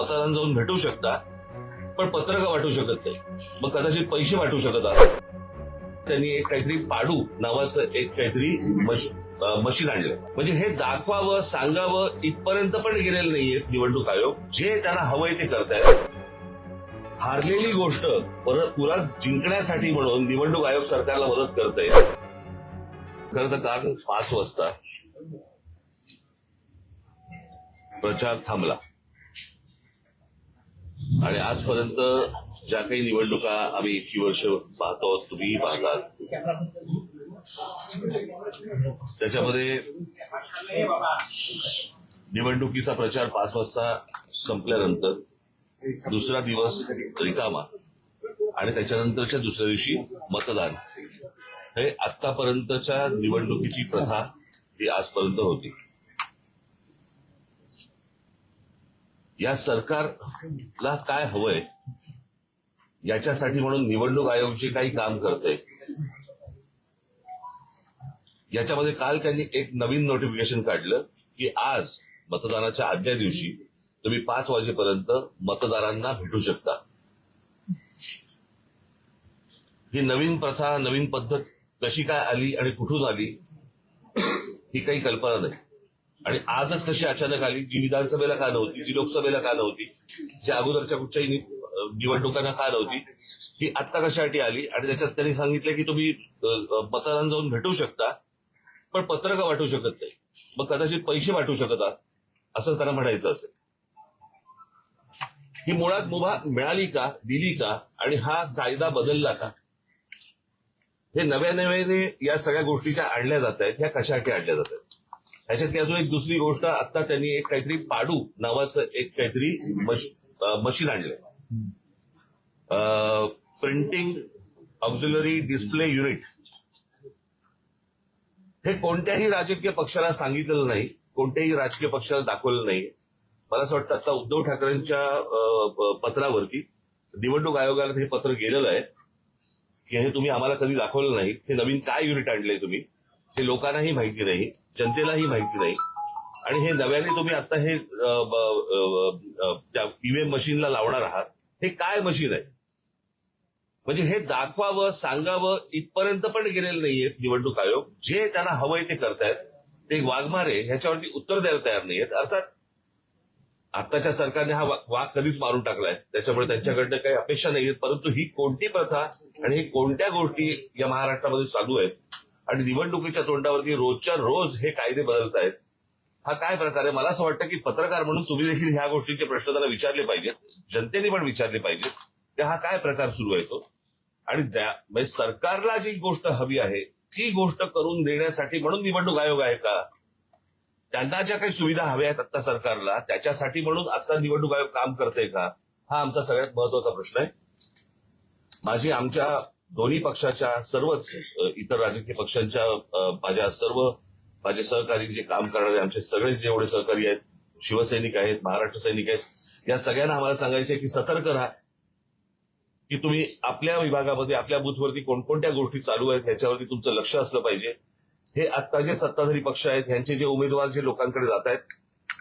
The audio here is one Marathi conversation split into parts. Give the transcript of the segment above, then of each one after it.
मतदारांना जाऊन भेटू शकता, पण पत्रकं वाटू शकत नाही. मग कदाचित पैसे वाटू शकत आहात. त्यांनी एक काहीतरी पाडू नावाचं एक काहीतरी मशीन आणलं. म्हणजे हे दाखवावं, सांगावं इथपर्यंत पण गेलेलं नाहीये निवडणूक आयोग. जे त्यांना हवंय ते करतायत. हारलेली गोष्ट पुन्हा जिंकण्यासाठी म्हणून निवडणूक आयोग सरकारला मदत करतंय. खरं तर काल 5 वाजता प्रचार थांबला आणि आजपर्यंत ज्या काही निवडणुका आम्ही इतकी वर्ष पाहतो, तुम्हीही पाहतात, त्याच्यामध्ये निवडणुकीचा प्रचार 5 वाजता संपल्यानंतर दुसरा दिवस रिकामा आणि त्याच्यानंतरच्या दुसऱ्या दिवशी मतदान, हे आतापर्यंतच्या निवडणुकीची प्रथा ही आजपर्यंत होती. या सरकारला काय हवंय याच्यासाठी म्हणून निवडणूक आयोग जे काही काम करतंय, याच्यामध्ये काल त्यांनी एक नवीन नोटिफिकेशन काढलं की आज मतदानाच्या आदल्या दिवशी तुम्ही 5 वाजेपर्यंत मतदारांना भेटू शकता. ही नवीन प्रथा, नवीन पद्धत कशी काय आली आणि कुठून आली ही काही कल्पना नाही. आणि आजच कशी अचानक आली, जी विधानसभेला का नव्हती, जी लोकसभेला का नव्हती, जी अगोदरच्या कुठच्याही निवडणुकांना का नव्हती, ही आत्ता कशासाठी आली. आणि त्याच्यात त्यांनी सांगितलं की तुम्ही मतदारांना जाऊन भेटू शकता, पण पत्रकं वाटू शकत नाही. मग कदाचित पैसे वाटू शकत आहात असं त्यांना म्हणायचं असेल. ही मुळात मुभा मिळाली का, दिली का, आणि हा कायदा बदलला का, हे नव्याने या सगळ्या गोष्टीच्या आणल्या जात आहेत. ह्या कशासाठी आणल्या जात आहेत? ह्याच्यातली अजून एक दुसरी गोष्ट, आता त्यांनी एक काहीतरी पाडू नावाचं एक काहीतरी मशीन आणलंय. Printing auxiliary display unit. हे कोणत्याही राजकीय पक्षाला सांगितलेलं नाही, कोणत्याही राजकीय पक्षाला दाखवलं नाही. मला असं वाटतं आता उद्धव ठाकरेंच्या पत्रावरती निवडणूक आयोगाला हे पत्र गेलेलं आहे की हे तुम्ही आम्हाला कधी दाखवलं नाही. हे नवीन काय युनिट आणलंय तुम्ही, हे लोकांनाही माहिती नाही, जनतेलाही माहिती नाही. आणि हे नव्याने तुम्ही आता हे त्या ईव्हीएम मशीनला लावणार आहात. हे काय मशीन आहे? म्हणजे हे दाखवावं, सांगावं इथपर्यंत पण गेलेलं नाहीये निवडणूक आयोग. जे त्यांना हवंय ते करतायत. ते वाघमारे ह्याच्यावरती उत्तर द्यायला तयार नाहीयेत. अर्थात आताच्या सरकारने हा वाघ कधीच मारून टाकलाय, त्याच्यामुळे त्यांच्याकडनं काही अपेक्षा नाहीयेत. परंतु ही कोणती प्रथा आणि ही कोणत्या गोष्टी या महाराष्ट्रामध्ये चालू आहेत आणि निवडणुकीच्या तोंडावरती रोजच्या रोज हे कायदे बदलत आहेत, हा काय प्रकार आहे? मला असं वाटतं की पत्रकार म्हणून तुम्ही देखील ह्या गोष्टींचे प्रश्न त्यांना विचारले पाहिजेत, जनतेने पण विचारले पाहिजेत की हा काय प्रकार सुरू आहे तो. आणि म्हणजे सरकारला जी गोष्ट हवी आहे ती गोष्ट करून देण्यासाठी म्हणून निवडणूक आयोग आहे का? त्यांना ज्या काही सुविधा हव्या आहेत आता सरकारला, त्याच्यासाठी म्हणून आता निवडणूक आयोग काम करते का? हा आमचा सगळ्यात महत्वाचा प्रश्न आहे. आमच्या दोन्ही पक्षाच्या, सर्वच इतर राजकीय पक्षांच्या, माझे सहकारी जे काम करणारे आमचे सगळे जेवढे सहकारी आहेत, शिवसैनिक आहेत, महाराष्ट्र सैनिक आहेत, या सगळ्यांना आम्हाला सांगायचे की सतर्क राहा, की तुम्ही आपल्या विभागामध्ये, आपल्या बूथवरती कोणकोणत्या गोष्टी चालू आहेत ह्याच्यावरती तुमचं लक्ष असलं पाहिजे. हे आता जे सत्ताधारी पक्ष आहेत, ह्यांचे जे उमेदवार जे लोकांकडे जात आहेत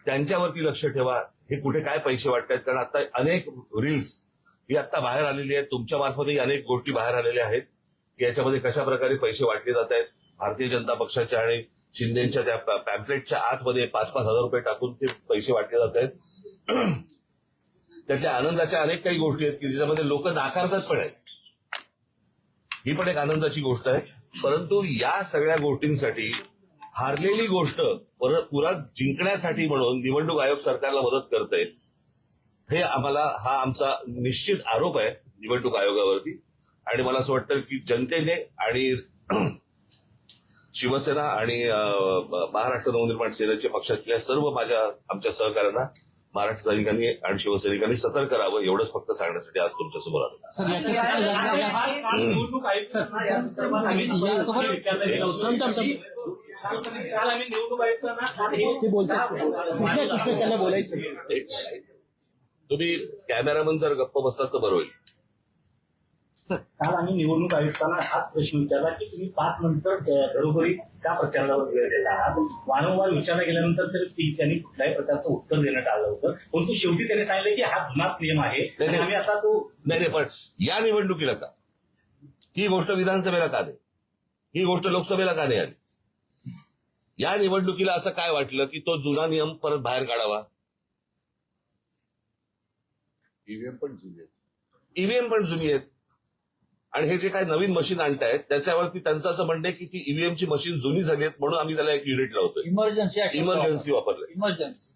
त्यांच्यावरती लक्ष ठेवा. हे कुठे काय पैसे वाटतायत, कारण आता अनेक रील्स ही आता बाहेर आलेली आहेत, तुमच्या मार्फतही अनेक गोष्टी बाहेर आलेल्या आहेत की याच्यामध्ये कशा प्रकारे पैसे वाटले जात आहेत. भारतीय जनता पक्षाच्या आणि शिंदेच्या त्या पॅम्पलेटच्या आतमध्ये 5-5 हजार रुपये टाकून ते पैसे वाटले जात आहेत. त्यातल्या आनंदाच्या अनेक काही गोष्टी आहेत की ज्याच्यामध्ये लोक नाकारतात पण आहेत. ही पण एक आनंदाची गोष्ट आहे. परंतु या सगळ्या गोष्टींसाठी हारलेली गोष्ट पुन्हा जिंकण्यासाठी म्हणून निवडणूक आयोग सरकारला मदत करतंय. हा आमचा निश्चित आरोप आहे निवडणूक आयोगावरती. आणि मला असं वाटतं की जनतेने आणि शिवसेना आणि महाराष्ट्र नवनिर्माण सेनेच्या पक्षातल्या सर्व आमच्या सहकाऱ्यांना, महाराष्ट्र सैनिकांनी आणि शिवसैनिकांनी सतर्क राहावं, एवढंच फक्त सांगण्यासाठी आज तुमच्या समोर आलो. तुम्ही कॅमेरामन जर गप्प बसलात तर बरं होईल. काल आम्ही निवडणूक आयुक्तांना हाच प्रश्न विचारला की तुम्ही 5 नंतर घरोघरी का प्रचाराला वेळ देत आहात. वारंवार विचारला गेल्यानंतर तर त्यांनी कुठल्याही प्रकारचं उत्तर देणं टाळलं होतं. परंतु शेवटी त्यांनी सांगितलं की हा जुनाच नियम आहे आणि आम्ही आता तो नाही पण या निवडणुकीला का, ही गोष्ट विधानसभेला का नाही, ही गोष्ट लोकसभेला का नाही आली? या निवडणुकीला असं काय वाटलं की तो जुना नियम परत बाहेर काढावा? ईव्हीएम पण जुने आहेत. ईव्हीएम पण जुनी आहेत आणि हे जे काही नवीन मशीन आणतायत त्याच्यावरती त्यांचं असं म्हणणं आहे की ती ईव्हीएमची मशीन जुनी झाली आहेत म्हणून आम्ही त्याला एक युनिट लावतोय. इमर्जन्सी वापरलंय. इमर्जन्सी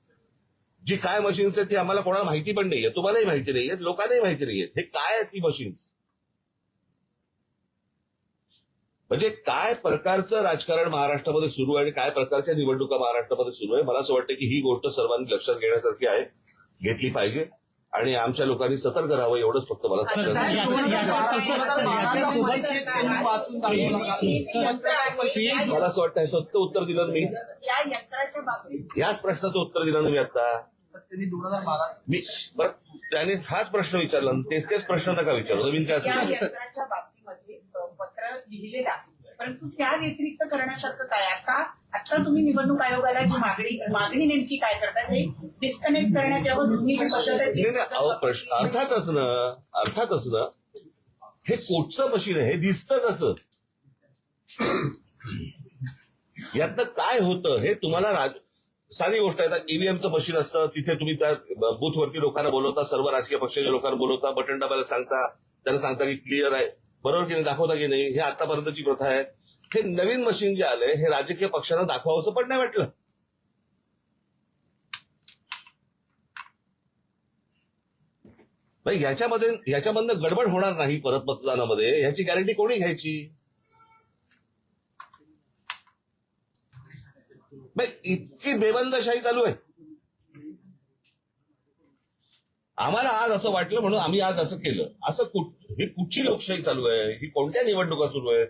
जी काय मशीन्स आहेत ती आम्हाला कोणाला माहिती पण नाहीये, तुम्हालाही माहिती नाहीये, लोकांनाही माहिती नाहीये हे काय आहेत ती मशीन्स. म्हणजे काय प्रकारचं राजकारण महाराष्ट्रामध्ये सुरू आहे आणि काय प्रकारच्या निवडणुका महाराष्ट्रामध्ये सुरू आहे. मला असं वाटतं की ही गोष्ट सर्वांनी लक्षात घेण्यासारखी आहे, घेतली पाहिजे आणि आमच्या लोकांनी सतर्क राहावं एवढंच फक्त मला मला असं वाटतं ह्याचं उत्तर दिलं मी, याच प्रश्नाचं उत्तर दिलं ना मी आता. मी बरं त्याने हाच प्रश्न विचारला, तेच प्रश्न नका विचारू, नवीन काय असेल. यंत्राच्या बाबतीमध्ये पत्र लिहिलेलं आहे, परंतु त्या व्यतिरिक्त करण्यासारखं काय? आता तुम्ही निवडणूक आयोगाला जी मागणी नेमकी काय करतात हे डिस्कनेक्ट करण्यात यावं. जुनी जी पद्धत आहे प्रश्न अर्थातच ना हे कोटचं मशीन आहे, हे दिसतं कसं, यातनं काय होतं हे तुम्हाला साधी गोष्ट आहे. ईव्हीएमचं मशीन असतं, तिथे तुम्ही त्या बूथवरती लोकांना बोलवता, सर्व राजकीय पक्षाच्या लोकांना बोलवता, बटन दाबायला सांगता, त्यांना सांगता की क्लिअर आहे, बरोबर की नाही, दाखवता की नाही. हे आतापर्यंतची प्रथा आहे. हे नवीन मशीन जे आलंय हे राजकीय पक्षांना दाखवावंसं पण नाही वाटलं. ह्याच्यामधनं गडबड होणार नाही परत मतदानामध्ये, ह्याची गॅरंटी कोणी घ्यायची? इतकी बेबंदशाही चालू आहे. आम्हाला आज असं वाटलं म्हणून आम्ही आज असं केलं. ही कुठची लोकशाही चालू आहे? ही कोणत्या निवडणुका सुरू आहेत?